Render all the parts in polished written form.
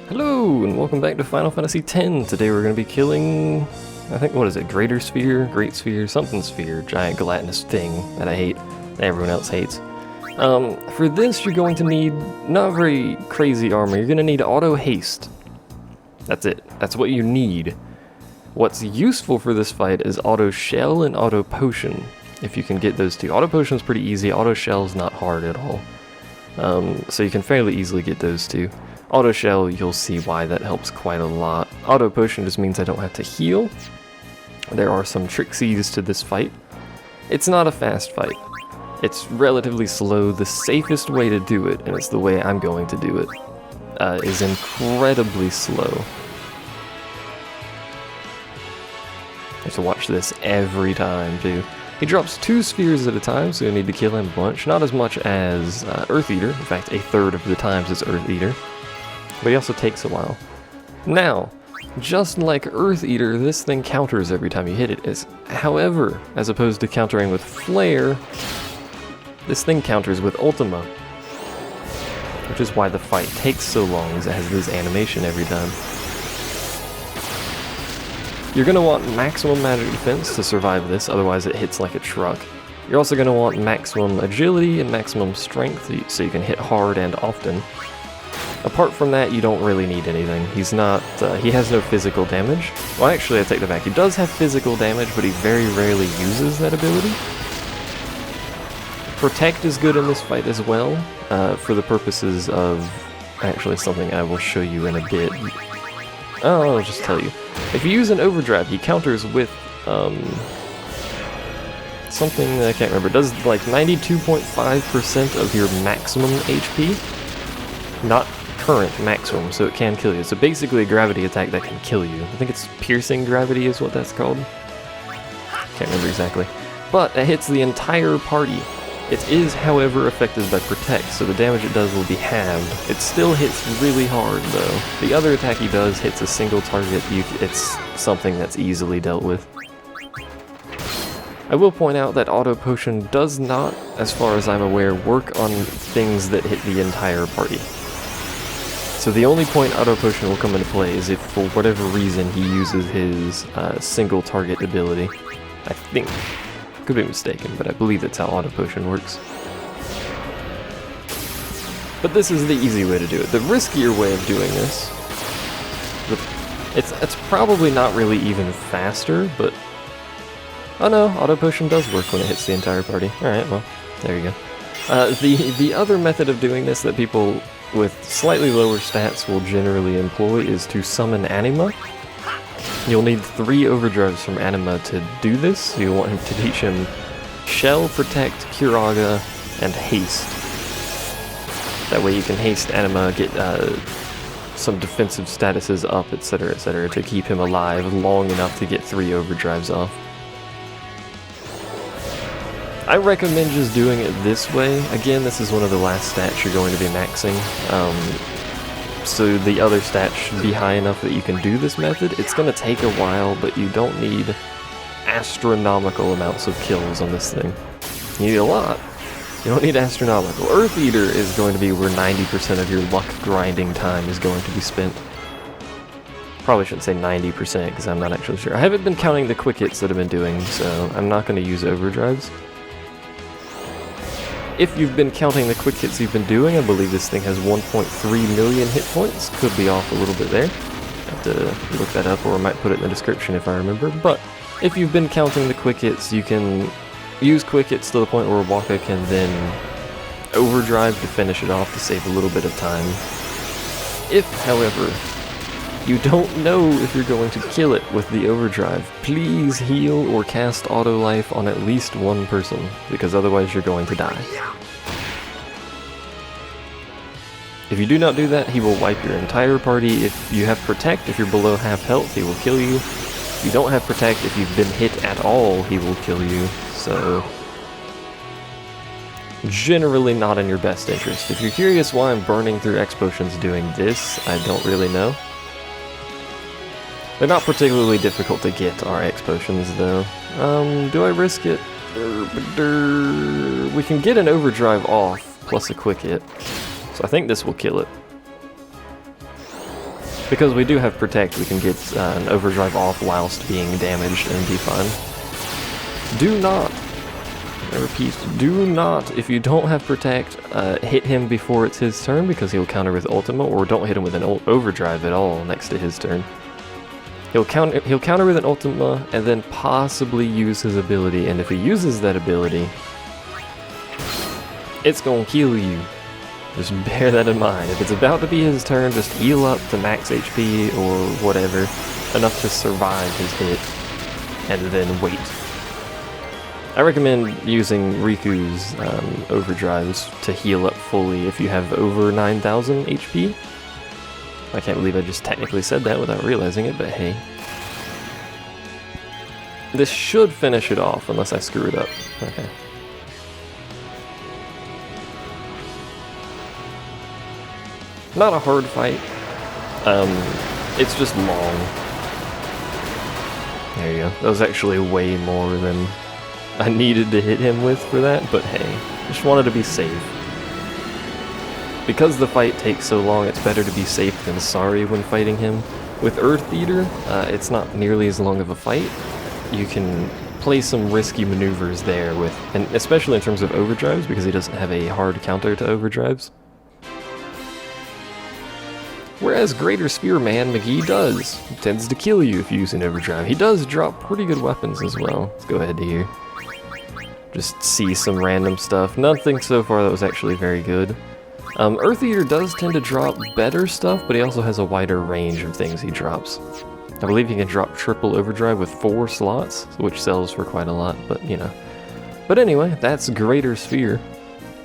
Hello, and welcome back to Final Fantasy X. Today we're going to be killing, I think, what is it, Greater Sphere, Great Sphere, something Sphere, giant gelatinous thing that I hate, that everyone else hates. For this you're going to need not very crazy armor, you're going to need auto-haste. That's it, that's what you need. What's useful for this fight is auto-shell and auto-potion, if you can get those two. Auto-potion's pretty easy, auto-shell's not hard at all. So you can fairly easily get those two. Auto Shell, you'll see why that helps quite a lot. Auto Potion just means I don't have to heal. There are some tricksies to this fight. It's not a fast fight. It's relatively slow. The safest way to do it, and it's the way I'm going to do it, is incredibly slow. I have to watch this every time, too. He drops 2 spheres at a time, so you need to kill him a bunch. Not as much as Earth Eater. In fact, a third of the times it's Earth Eater. But he also takes a while. Now, just like Earth Eater, this thing counters every time you hit it. However, as opposed to countering with Flare, this thing counters with Ultima. Which is why the fight takes so long, as it has this animation every time. You're going to want maximum magic defense to survive this, otherwise it hits like a truck. You're also going to want maximum agility and maximum strength, so you can hit hard and often. Apart from that, you don't really need anything. He has no physical damage. Well, actually, I take that back. He does have physical damage, but he very rarely uses that ability. Protect is good in this fight as well, for the purposes of actually something I will show you in a bit. Oh, I'll just tell you. If you use an overdrive, he counters with, something that I can't remember. It does like 92.5% of your maximum HP. Not current maximum, so it can kill you. So basically a gravity attack that can kill you. I think it's piercing gravity is what that's called. Can't remember exactly. But it hits the entire party. It is, however, affected by Protect, so the damage it does will be halved. It still hits really hard, though. The other attack he does hits a single target. It's something that's easily dealt with. I will point out that Auto Potion does not, as far as I'm aware, work on things that hit the entire party. So the only point Auto Potion will come into play is if, for whatever reason, he uses his single target ability. I think. Could be mistaken, but I believe that's how Auto Potion works. But this is the easy way to do it. The riskier way of doing this, it's probably not really even faster, but... Oh no, Auto Potion does work when it hits the entire party. Alright, well, there you go. The other method of doing this that people with slightly lower stats will generally employ is to summon Anima. You'll need 3 overdrives from Anima to do this. You'll want him to teach him Shell, Protect, Curaga, and Haste. That way you can haste Anima, get some defensive statuses up, etc., to keep him alive long enough to get 3 overdrives off. I recommend just doing it this way. Again, this is one of the last stats you're going to be maxing. So the other stats should be high enough that you can do this method. It's going to take a while, but you don't need astronomical amounts of kills on this thing. You need a lot. You don't need astronomical. Earth Eater is going to be where 90% of your luck grinding time is going to be spent. Probably shouldn't say 90% because I'm not actually sure. I haven't been counting the quick hits that I've been doing, so I'm not going to use overdrives. If you've been counting the quick hits you've been doing, I believe this thing has 1.3 million hit points. Could be off a little bit there. Have to look that up, or I might put it in the description if I remember. But if you've been counting the quick hits, you can use quick hits to the point where Wakka can then overdrive to finish it off to save a little bit of time. If, however, you don't know if you're going to kill it with the overdrive, please heal or cast auto life on at least one person, because otherwise you're going to die. If you do not do that, he will wipe your entire party. If you have Protect, if you're below half health, he will kill you. If you don't have Protect, if you've been hit at all, he will kill you. So, generally not in your best interest. If you're curious why I'm burning through X potions doing this, I don't really know. They're not particularly difficult to get, our X potions, though. Do I risk it? We can get an overdrive off, plus a quick hit. So I think this will kill it. Because we do have Protect, we can get an Overdrive off whilst being damaged and be fine. Do not, I repeat, do not, if you don't have Protect, hit him before it's his turn because he'll counter with Ultima, or don't hit him with an Overdrive at all next to his turn. He'll counter with an Ultima and then possibly use his ability, and if he uses that ability, it's gonna kill you. Just bear that in mind. If it's about to be his turn, just heal up to max HP or whatever, enough to survive his hit, and then wait. I recommend using Riku's overdrives to heal up fully if you have over 9,000 HP. I can't believe I just technically said that without realizing it, but hey. This should finish it off, unless I screw it up. Okay. Not a hard fight. It's just long. There you go. That was actually way more than I needed to hit him with for that, but hey, just wanted to be safe. Because the fight takes so long, it's better to be safe than sorry when fighting him. With Earth Eater, it's not nearly as long of a fight. You can play some risky maneuvers there with, and especially in terms of overdrives, because he doesn't have a hard counter to overdrives. Whereas Greater Spearman McGee does. He tends to kill you if you use an overdrive. He does drop pretty good weapons as well. Let's go ahead to here. Just see some random stuff. Nothing so far that was actually very good. Earth Eater does tend to drop better stuff, but he also has a wider range of things he drops. I believe he can drop triple overdrive with 4 slots, which sells for quite a lot, but you know. But anyway, that's Greater Sphere.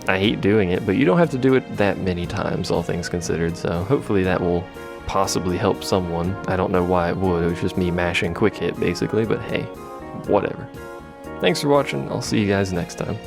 I hate doing it, but you don't have to do it that many times, all things considered, so hopefully that will possibly help someone. I don't know why it would, it was just me mashing quick hit basically, but hey, whatever. Thanks for watching, I'll see you guys next time.